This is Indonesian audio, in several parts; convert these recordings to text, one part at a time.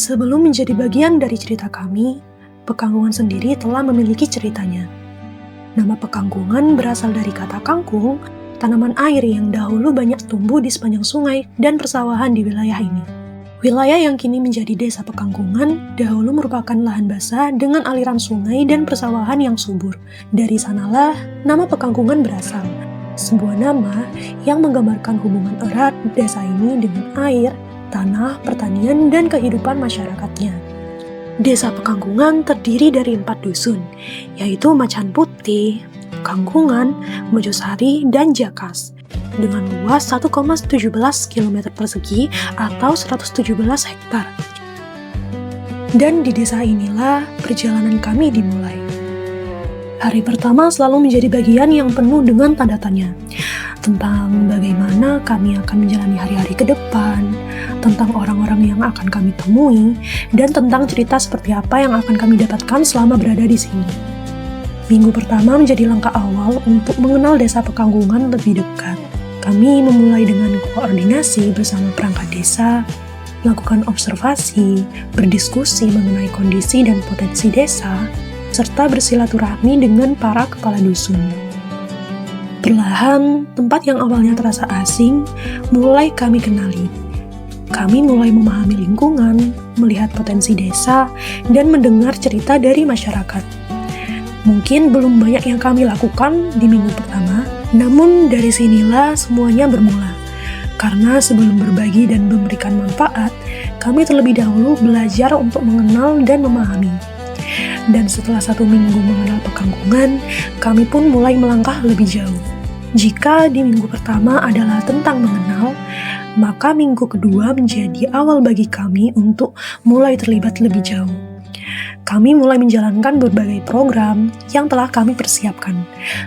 Sebelum menjadi bagian dari cerita kami, Pekangkungan sendiri telah memiliki ceritanya. Nama Pekangkungan berasal dari kata kangkung, tanaman air yang dahulu banyak tumbuh di sepanjang sungai dan persawahan di wilayah ini. Wilayah yang kini menjadi desa Pekangkungan dahulu merupakan lahan basah dengan aliran sungai dan persawahan yang subur. Dari sanalah nama Pekangkungan berasal, sebuah nama yang menggambarkan hubungan erat desa ini dengan air, tanah, pertanian, dan kehidupan masyarakatnya. Desa Pekangkungan terdiri dari 4 dusun, yaitu Macan Putih, Kangkungan, Mojosari, dan Jakas, dengan luas 1,17 km persegi atau 117 hektar. Dan di desa inilah perjalanan kami dimulai. Hari pertama selalu menjadi bagian yang penuh dengan tanda tanya, tentang bagaimana kami akan menjalani hari-hari ke depan, tentang orang-orang yang akan kami temui, dan tentang cerita seperti apa yang akan kami dapatkan selama berada di sini. Minggu pertama menjadi langkah awal untuk mengenal desa Pekangkungan lebih dekat. Kami memulai dengan koordinasi bersama perangkat desa, melakukan observasi, berdiskusi mengenai kondisi dan potensi desa, serta bersilaturahmi dengan para kepala dusun. Perlahan, tempat yang awalnya terasa asing mulai kami kenali. Kami mulai memahami lingkungan, melihat potensi desa, dan mendengar cerita dari masyarakat. Mungkin belum banyak yang kami lakukan di minggu pertama, namun dari sinilah semuanya bermula. Karena sebelum berbagi dan memberikan manfaat, kami terlebih dahulu belajar untuk mengenal dan memahami. Dan setelah 1 minggu mengenal Pekangkungan, kami pun mulai melangkah lebih jauh. Jika di minggu pertama adalah tentang mengenal, maka minggu kedua menjadi awal bagi kami untuk mulai terlibat lebih jauh. Kami mulai menjalankan berbagai program yang telah kami persiapkan.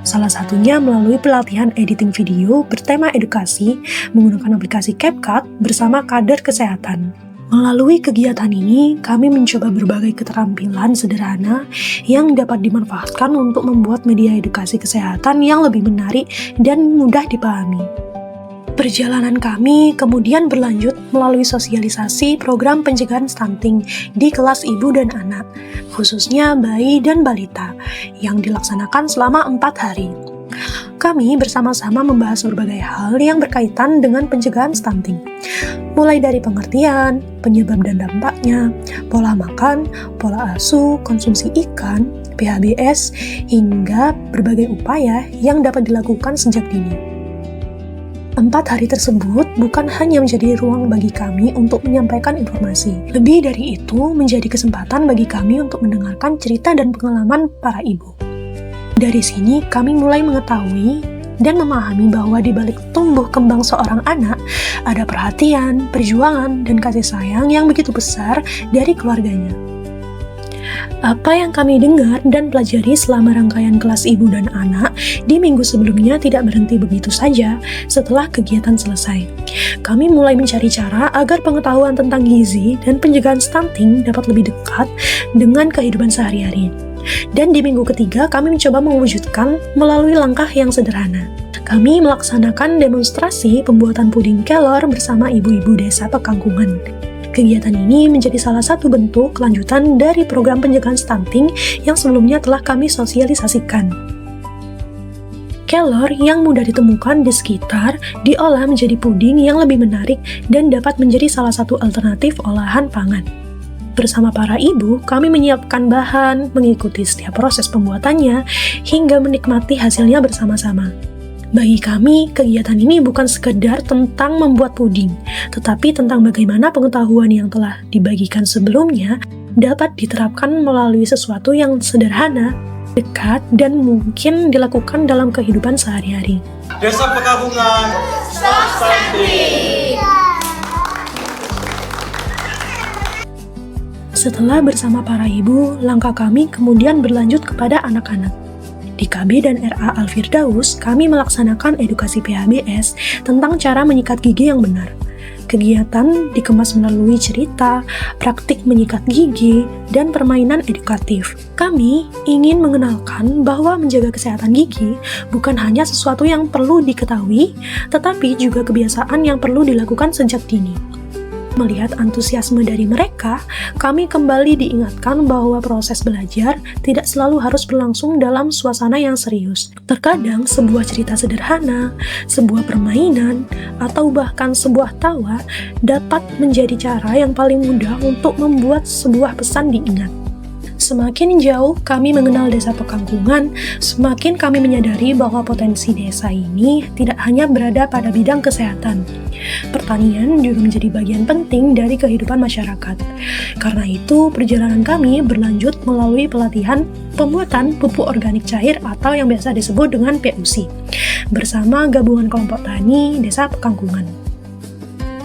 Salah satunya melalui pelatihan editing video bertema edukasi menggunakan aplikasi CapCut bersama kader kesehatan. Melalui kegiatan ini, kami mencoba berbagai keterampilan sederhana yang dapat dimanfaatkan untuk membuat media edukasi kesehatan yang lebih menarik dan mudah dipahami. Perjalanan kami kemudian berlanjut melalui sosialisasi program pencegahan stunting di kelas ibu dan anak, khususnya bayi dan balita, yang dilaksanakan selama 4 hari. Kami bersama-sama membahas berbagai hal yang berkaitan dengan pencegahan stunting, mulai dari pengertian, penyebab dan dampaknya, pola makan, pola asuh, konsumsi ikan, PHBS, hingga berbagai upaya yang dapat dilakukan sejak dini. 4 hari tersebut bukan hanya menjadi ruang bagi kami untuk menyampaikan informasi. Lebih dari itu, menjadi kesempatan bagi kami untuk mendengarkan cerita dan pengalaman para ibu. Dari sini, kami mulai mengetahui dan memahami bahwa di balik tumbuh kembang seorang anak, ada perhatian, perjuangan, dan kasih sayang yang begitu besar dari keluarganya. Apa yang kami dengar dan pelajari selama rangkaian kelas ibu dan anak di minggu sebelumnya tidak berhenti begitu saja setelah kegiatan selesai. Kami mulai mencari cara agar pengetahuan tentang gizi dan pencegahan stunting dapat lebih dekat dengan kehidupan sehari-hari. Dan di minggu ketiga, kami mencoba mewujudkan melalui langkah yang sederhana. Kami melaksanakan demonstrasi pembuatan puding kelor bersama ibu-ibu desa Pekangkungan. Kegiatan ini menjadi salah satu bentuk kelanjutan dari program pencegahan stunting yang sebelumnya telah kami sosialisasikan. Kelor yang mudah ditemukan di sekitar diolah menjadi puding yang lebih menarik dan dapat menjadi salah satu alternatif olahan pangan. Bersama para ibu, kami menyiapkan bahan, mengikuti setiap proses pembuatannya, hingga menikmati hasilnya bersama-sama. Bagi kami, kegiatan ini bukan sekedar tentang membuat puding, tetapi tentang bagaimana pengetahuan yang telah dibagikan sebelumnya dapat diterapkan melalui sesuatu yang sederhana, dekat, dan mungkin dilakukan dalam kehidupan sehari-hari. Desa Pekampungan, Stop Stunting! Setelah bersama para ibu, langkah kami kemudian berlanjut kepada anak-anak. Di KB dan RA Al-Firdaus, kami melaksanakan edukasi PHBS tentang cara menyikat gigi yang benar. Kegiatan dikemas melalui cerita, praktik menyikat gigi, dan permainan edukatif. Kami ingin mengenalkan bahwa menjaga kesehatan gigi bukan hanya sesuatu yang perlu diketahui, tetapi juga kebiasaan yang perlu dilakukan sejak dini. Melihat antusiasme dari mereka, kami kembali diingatkan bahwa proses belajar tidak selalu harus berlangsung dalam suasana yang serius. Terkadang sebuah cerita sederhana, sebuah permainan, atau bahkan sebuah tawa dapat menjadi cara yang paling mudah untuk membuat sebuah pesan diingat. Semakin jauh kami mengenal Desa Pekangkungan, semakin kami menyadari bahwa potensi desa ini tidak hanya berada pada bidang kesehatan. Pertanian juga menjadi bagian penting dari kehidupan masyarakat. Karena itu, perjalanan kami berlanjut melalui pelatihan pembuatan pupuk organik cair atau yang biasa disebut dengan PUC, bersama Gabungan Kelompok Tani Desa Pekangkungan.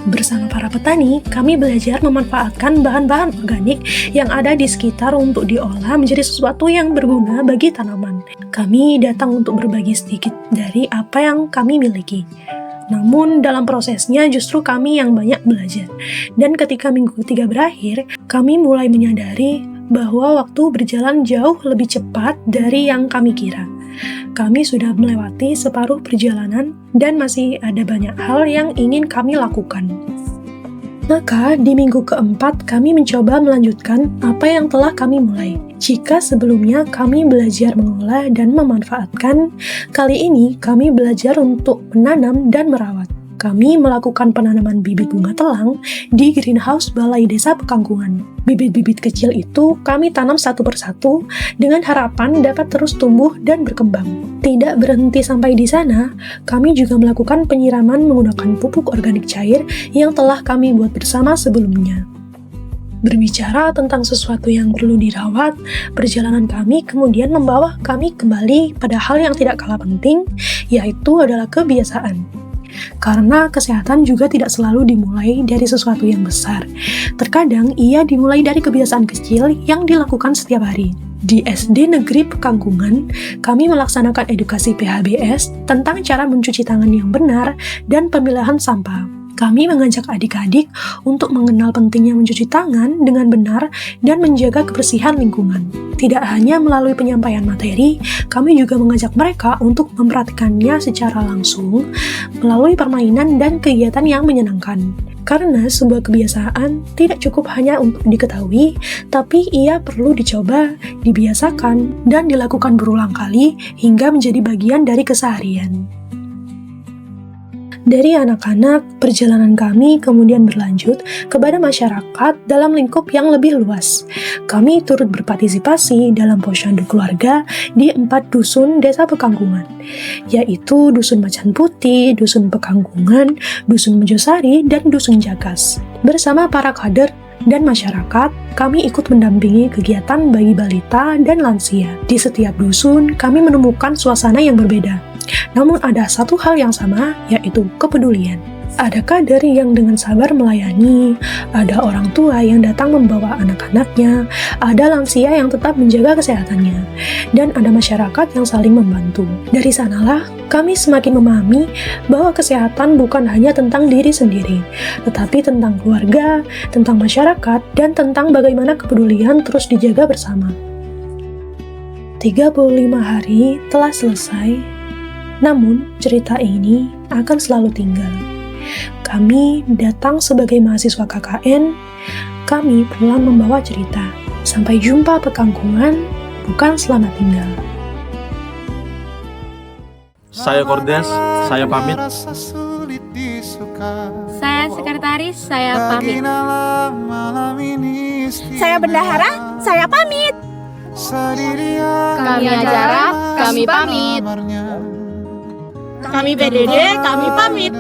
Bersama para petani, kami belajar memanfaatkan bahan-bahan organik yang ada di sekitar untuk diolah menjadi sesuatu yang berguna bagi tanaman. Kami datang untuk berbagi sedikit dari apa yang kami miliki. Namun dalam prosesnya justru kami yang banyak belajar. Dan ketika minggu ketiga berakhir, kami mulai menyadari bahwa waktu berjalan jauh lebih cepat dari yang kami kira. Kami sudah melewati separuh perjalanan dan masih ada banyak hal yang ingin kami lakukan. Maka di minggu keempat kami mencoba melanjutkan apa yang telah kami mulai. Jika sebelumnya kami belajar mengolah dan memanfaatkan, kali ini kami belajar untuk menanam dan merawat. Kami melakukan penanaman bibit bunga telang di greenhouse Balai Desa Pekangkungan. Bibit-bibit kecil itu kami tanam satu persatu dengan harapan dapat terus tumbuh dan berkembang. Tidak berhenti sampai di sana, kami juga melakukan penyiraman menggunakan pupuk organik cair yang telah kami buat bersama sebelumnya. Berbicara tentang sesuatu yang perlu dirawat, perjalanan kami kemudian membawa kami kembali pada hal yang tidak kalah penting, yaitu adalah kebiasaan. Karena kesehatan juga tidak selalu dimulai dari sesuatu yang besar. Terkadang ia dimulai dari kebiasaan kecil yang dilakukan setiap hari. Di SD Negeri Pekangkungan, kami melaksanakan edukasi PHBS tentang cara mencuci tangan yang benar dan pemilahan sampah. Kami mengajak adik-adik untuk mengenal pentingnya mencuci tangan dengan benar dan menjaga kebersihan lingkungan. Tidak hanya melalui penyampaian materi, kami juga mengajak mereka untuk memperhatikannya secara langsung melalui permainan dan kegiatan yang menyenangkan. Karena sebuah kebiasaan tidak cukup hanya untuk diketahui, tapi ia perlu dicoba, dibiasakan, dan dilakukan berulang kali hingga menjadi bagian dari keseharian. Dari anak-anak, perjalanan kami kemudian berlanjut kepada masyarakat dalam lingkup yang lebih luas. Kami turut berpartisipasi dalam posyandu keluarga di 4 dusun Desa Pekangkungan, yaitu Dusun Macan Putih, Dusun Pekangkungan, Dusun Mojosari, dan Dusun Jagas. Bersama para kader dan masyarakat, kami ikut mendampingi kegiatan bagi balita dan lansia. Di setiap dusun, kami menemukan suasana yang berbeda. Namun ada satu hal yang sama, yaitu kepedulian. Ada kader yang dengan sabar melayani, ada orang tua yang datang membawa anak-anaknya, ada lansia yang tetap menjaga kesehatannya, dan ada masyarakat yang saling membantu. Dari sanalah, kami semakin memahami bahwa kesehatan bukan hanya tentang diri sendiri, tetapi tentang keluarga, tentang masyarakat, dan tentang bagaimana kepedulian terus dijaga bersama. 35 hari telah selesai, namun cerita ini akan selalu tinggal. Kami datang sebagai mahasiswa KKN, kami pulang membawa cerita. Sampai jumpa Pekangkungan, bukan selamat tinggal. Saya Kordes, saya pamit. Saya sekretaris, saya pamit. Saya bendahara, saya pamit. Kami ajarab, kami pamit. Kami PDD, kami pamit.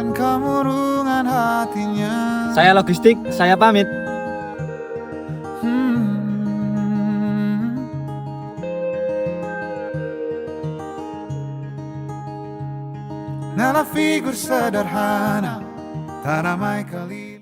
Saya logistik, saya pamit. Nala figur sederhana, tak ramai kali.